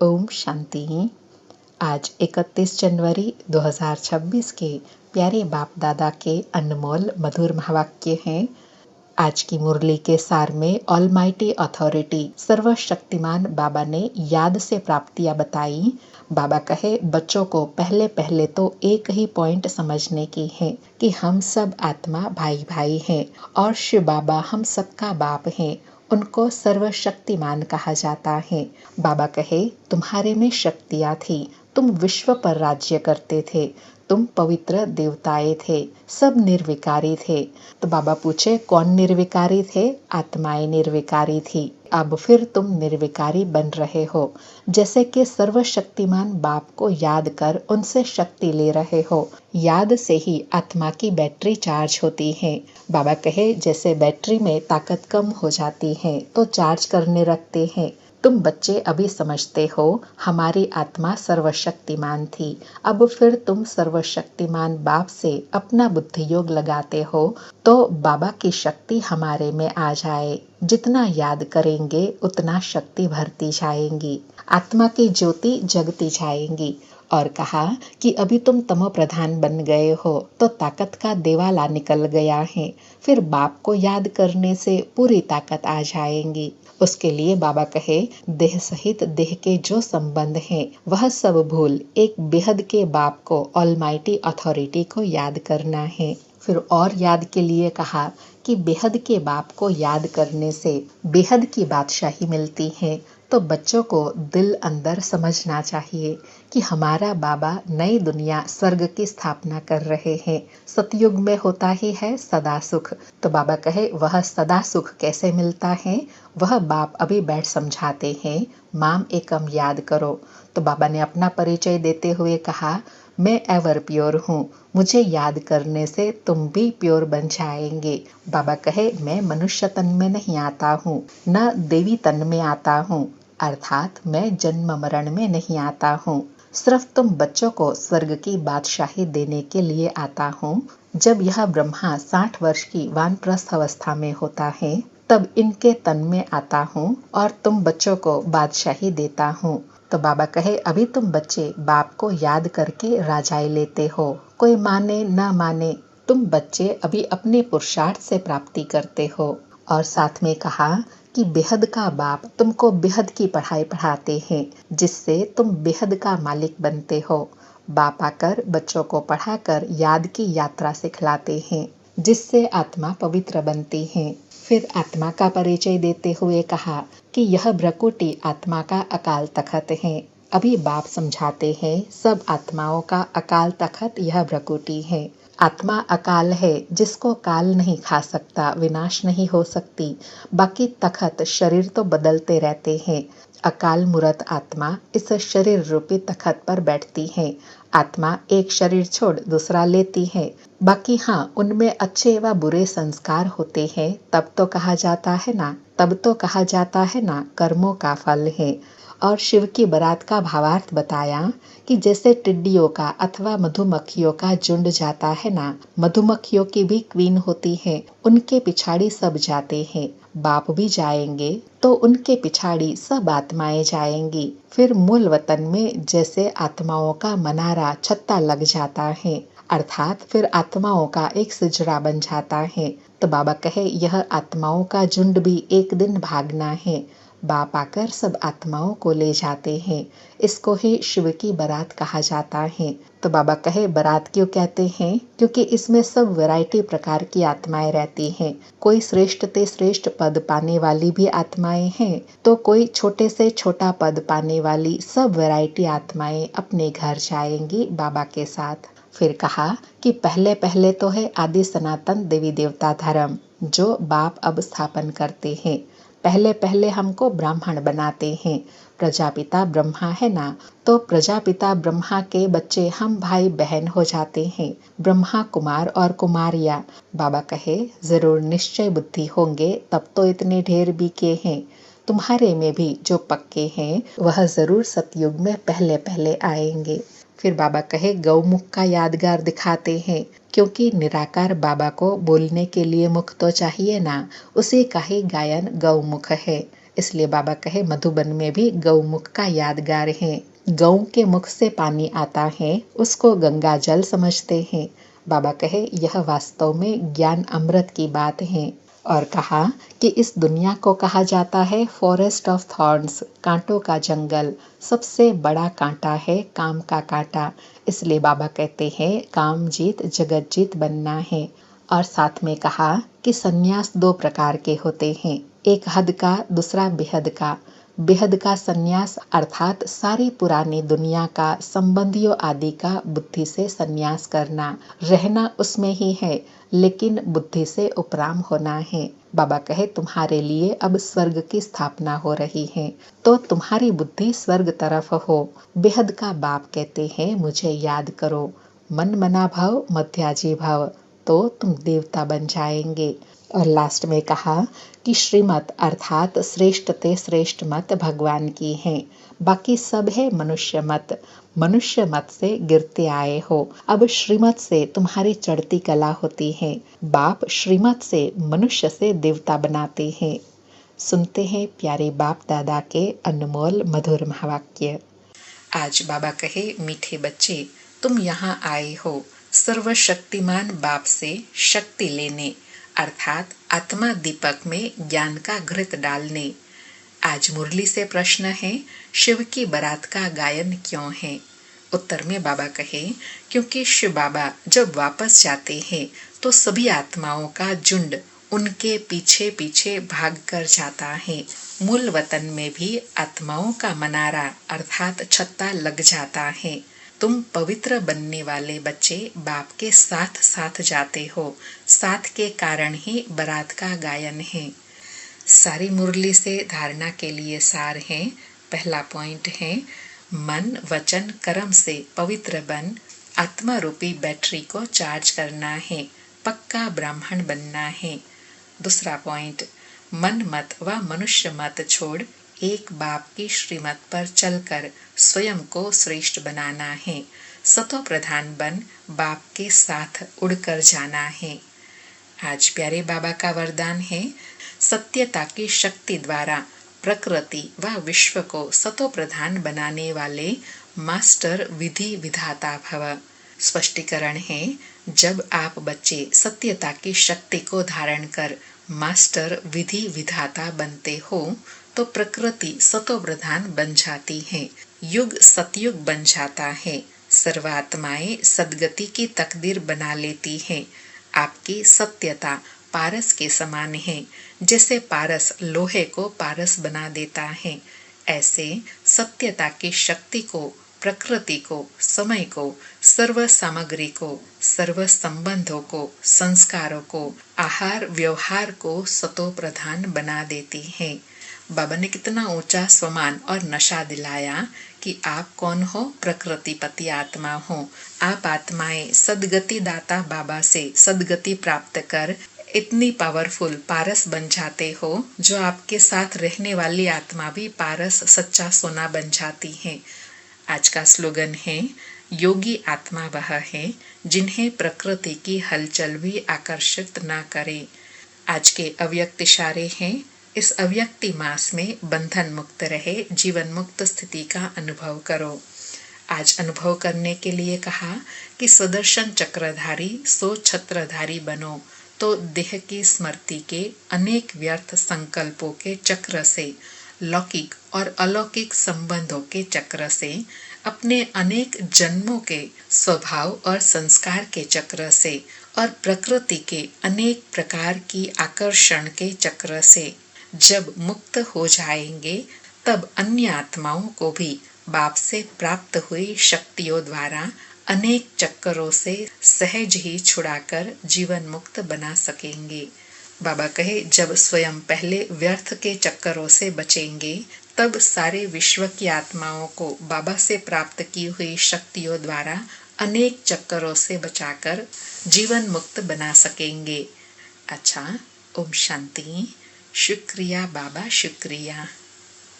ओम शांति। आज 31 जनवरी 2026 के प्यारे बाप दादा के अनमोल मधुर महावाक्य हैं। आज की मुरली के सार में ऑलमाइटी अथॉरिटी सर्वशक्तिमान बाबा ने याद से प्राप्तियां बताई। बाबा कहे बच्चों को पहले पहले तो एक ही पॉइंट समझने की है कि हम सब आत्मा भाई भाई हैं और शिव बाबा हम सबका बाप हैं। उनको सर्वशक्तिमान कहा जाता है। बाबा कहे तुम्हारे में शक्तियां थी, तुम विश्व पर राज्य करते थे, तुम पवित्र देवताएं थे, सब निर्विकारी थे। तो बाबा पूछे कौन निर्विकारी थे? आत्माएं निर्विकारी थी। अब फिर तुम निर्विकारी बन रहे हो, जैसे कि सर्वशक्तिमान बाप को याद कर उनसे शक्ति ले रहे हो। याद से ही आत्मा की बैटरी चार्ज होती है। बाबा कहे जैसे बैटरी में ताकत कम हो जाती है तो चार्ज करने रखते हैं। तुम बच्चे अभी समझते हो हमारी आत्मा सर्वशक्तिमान थी, अब फिर तुम सर्वशक्तिमान बाप से अपना बुद्धि योग लगाते हो तो बाबा की शक्ति हमारे में आ जाए। जितना याद करेंगे उतना शक्ति भरती जाएंगी, आत्मा की ज्योति जगती जाएंगी। और कहा कि अभी तुम तमो प्रधान बन गए हो तो ताकत का देवाला निकल गया है, फिर बाप को याद करने से पूरी ताकत आ जाएंगी। उसके लिए बाबा कहे देह सहित देह के जो संबंध हैं वह सब भूल एक बेहद के बाप को ऑलमाइटी अथॉरिटी को याद करना है। फिर और याद के लिए कहा कि बेहद के बाप को याद करने से बेहद की बादशाही मिलती है। तो बच्चों को दिल अंदर समझना चाहिए कि हमारा बाबा नई दुनिया स्वर्ग की स्थापना कर रहे हैं। सतयुग में होता ही है सदा सुख। तो बाबा कहे वह सदा सुख कैसे मिलता है, वह बाप अभी बैठ समझाते हैं। माम एकम याद करो। तो बाबा ने अपना परिचय देते हुए कहा मैं एवर प्योर हूँ, मुझे याद करने से तुम भी प्योर बन जाएंगे। बाबा कहे मैं मनुष्य तन में नहीं आता हूँ, न देवी तन में आता हूँ, अर्थात मैं जन्म मरण में नहीं आता हूँ। सिर्फ तुम बच्चों को स्वर्ग की बादशाही देने के लिए आता हूँ। जब यह ब्रह्मा 60 वर्ष की वानप्रस्थ अवस्था में होता है तब इनके तन में आता हूँ और तुम बच्चों को बादशाही देता हूँ। तो बाबा कहे अभी तुम बच्चे बाप को याद करके राजाई लेते हो, कोई माने न माने तुम बच्चे अभी अपने पुरुषार्थ से प्राप्ति करते हो। और साथ में कहा कि बेहद का बाप तुमको बेहद की पढ़ाई पढ़ाते हैं जिससे तुम बेहद का मालिक बनते हो। बाप आकर बच्चों को पढ़ाकर याद की यात्रा सिखलाते हैं जिससे आत्मा पवित्र बनती है। फिर आत्मा का परिचय देते हुए कहा कि यह भ्रकुटी आत्मा का अकाल तखत है। अभी बाप समझाते हैं सब आत्माओं का अकाल तखत यह भ्रकुटी है। आत्मा अकाल है जिसको काल नहीं खा सकता, विनाश नहीं हो सकती। बाकी तखत शरीर तो बदलते रहते हैं। अकाल मूर्त आत्मा इस शरीर रूपी तखत पर बैठती है। आत्मा एक शरीर छोड़ दूसरा लेती है। बाकी हाँ, उनमें अच्छे व बुरे संस्कार होते हैं तब तो कहा जाता है ना कर्मों का फल है। और शिव की बारात का भावार्थ बताया कि जैसे टिड्डियों का अथवा मधुमक्खियों का झुंड जाता है ना, मधुमक्खियों की भी क्वीन होती है, उनके पिछाड़ी सब जाते हैं। बाप भी जाएंगे तो उनके पिछाड़ी सब आत्माएं जाएंगी। फिर मूल वतन में जैसे आत्माओं का मनारा छत्ता लग जाता है, अर्थात फिर आत्माओं का एक सिजड़ा बन जाता है। तो बाबा कहे यह आत्माओं का झुंड भी एक दिन भागना है। बाप आकर सब आत्माओं को ले जाते हैं। इसको ही शिव की बारात कहा जाता है। तो बाबा कहे बारात क्यों कहते हैं? क्योंकि इसमें सब वैरायटी प्रकार की आत्माएं रहती हैं। कोई श्रेष्ठ ते श्रेष्ठ पद पाने वाली भी आत्माएं हैं तो कोई छोटे से छोटा पद पाने वाली सब वैरायटी आत्माएं अपने घर जाएंगी बाबा के साथ। फिर कहा कि पहले पहले तो है आदि सनातन देवी देवता धर्म जो बाप अब स्थापन करते हैं। पहले पहले हमको ब्राह्मण बनाते हैं। प्रजापिता ब्रह्मा है ना, तो प्रजापिता ब्रह्मा के बच्चे हम भाई बहन हो जाते हैं, ब्रह्मा कुमार और कुमारिया। बाबा कहे जरूर निश्चय बुद्धि होंगे तब तो इतने ढेर भी के हैं। तुम्हारे में भी जो पक्के हैं वह जरूर सतयुग में पहले पहले आएंगे। फिर बाबा कहे गौमुख का यादगार दिखाते हैं, क्योंकि निराकार बाबा को बोलने के लिए मुख तो चाहिए ना, उसी का ही गायन गौमुख है। इसलिए बाबा कहे मधुबन में भी गौमुख का यादगार है। गौ के मुख से पानी आता है, उसको गंगा जल समझते हैं। बाबा कहे यह वास्तव में ज्ञान अमृत की बात है। और कहा कि इस दुनिया को कहा जाता है फॉरेस्ट ऑफ थॉर्न्स, कांटों का जंगल। सबसे बड़ा कांटा है काम का कांटा। इसलिए बाबा कहते हैं काम जीत जगत जीत बनना है। और साथ में कहा कि सन्यास 2 प्रकार के होते हैं, एक हद का, दूसरा बेहद का। बेहद का सन्यास अर्थात सारी पुरानी दुनिया का, संबंधियों आदि का बुद्धि से सन्यास करना, रहना उसमें ही है लेकिन बुद्धि से उपराम होना है। बाबा कहे तुम्हारे लिए अब स्वर्ग की स्थापना हो रही है, तो तुम्हारी बुद्धि स्वर्ग तरफ हो। बेहद का बाप कहते हैं मुझे याद करो, मन मना भव मध्याजी भव, तो तुम देवता बन जाएंगे। और लास्ट में कहा कि श्रीमत अर्थात श्रेष्ठ ते श्रेष्ठ मत भगवान की है, बाकी सब है मनुष्य मत। मनुष्य मत से गिरते आए हो, अब श्रीमत से तुम्हारी चढ़ती कला होती है। बाप श्रीमत से मनुष्य से देवता बनाते हैं। सुनते हैं प्यारे बाप दादा के अनमोल मधुर महावाक्य। आज बाबा कहे मीठे बच्चे, तुम यहाँ आए हो सर्वशक्तिमान बाप से शक्ति लेने, अर्थात आत्मा दीपक में ज्ञान का घृत डालने। आज मुरली से प्रश्न है, शिव की बारात का गायन क्यों है? उत्तर में बाबा कहे क्योंकि शिव बाबा जब वापस जाते हैं तो सभी आत्माओं का झुंड उनके पीछे पीछे भाग कर जाता है। मूल वतन में भी आत्माओं का मनारा अर्थात छत्ता लग जाता है। तुम पवित्र बनने वाले बच्चे बाप के साथ साथ जाते हो, साथ के कारण ही बारात का गायन है। सारी मुरली से धारणा के लिए सार है। पहला पॉइंट है, मन वचन कर्म से पवित्र बन आत्मा रूपी बैटरी को चार्ज करना है, पक्का ब्राह्मण बनना है। दूसरा पॉइंट, मन मत व मनुष्य मत छोड़ एक बाप की श्रीमत पर चलकर स्वयं को श्रेष्ठ बनाना है। सतो प्रधान बन बाप के साथ उड़कर जाना है। आज प्यारे बाबा का वरदान है, सत्यता की शक्ति द्वारा प्रकृति व विश्व को सतो प्रधान बनाने वाले मास्टर विधि विधाता भव। स्पष्टीकरण है, जब आप बच्चे सत्यता की शक्ति को धारण कर मास्टर विधि विधाता बनते हो तो प्रकृति सतो प्रधान बन जाती है, युग सतयुग बन जाता है, सर्वात्माएं सदगति की तकदीर बना लेती है। आपकी सत्यता पारस के समान है, जैसे पारस लोहे को पारस बना देता है, ऐसे सत्यता की शक्ति को, प्रकृति को, समय को, सर्व सामग्री को, सर्व संबंधों को, संस्कारों को, आहार व्यवहार को सतो प्रधान बना देती है। बाबा ने कितना ऊंचा स्वमान और नशा दिलाया कि आप कौन हो, प्रकृतिपति आत्मा हो। आप आत्माएं सदगति दाता बाबा से सदगति प्राप्त कर इतनी पावरफुल पारस बन जाते हो, जो आपके साथ रहने वाली आत्मा भी पारस सच्चा सोना बन जाती है। आज का स्लोगन है, योगी आत्मा वह है जिन्हें प्रकृति की हलचल भी आकर्षित न करे। आज के अव्यक्त इशारे हैं, इस अव्यक्ति मास में बंधन मुक्त रहे, जीवन मुक्त स्थिति का अनुभव करो। आज अनुभव करने के लिए कहा कि सुदर्शन चक्रधारी सो छत्रधारी बनो, तो देह की स्मृति के अनेक व्यर्थ संकल्पों के चक्र से, लौकिक और अलौकिक संबंधों के चक्र से, अपने अनेक जन्मों के स्वभाव और संस्कार के चक्र से और प्रकृति के अनेक प्रकार की आकर्षण के चक्र से जब मुक्त हो जाएंगे, तब अन्य आत्माओं को भी बाप से प्राप्त हुई शक्तियों द्वारा अनेक चक्करों से सहज ही छुड़ाकर जीवन मुक्त बना सकेंगे। बाबा कहे, जब स्वयं पहले व्यर्थ के चक्करों से बचेंगे, तब सारे विश्व की आत्माओं को बाबा से प्राप्त की हुई शक्तियों द्वारा अनेक चक्करों से बचाकर जीवन मुक्त बना सकेंगे। अच्छा, ओम शांति। शुक्रिया बाबा, शुक्रिया।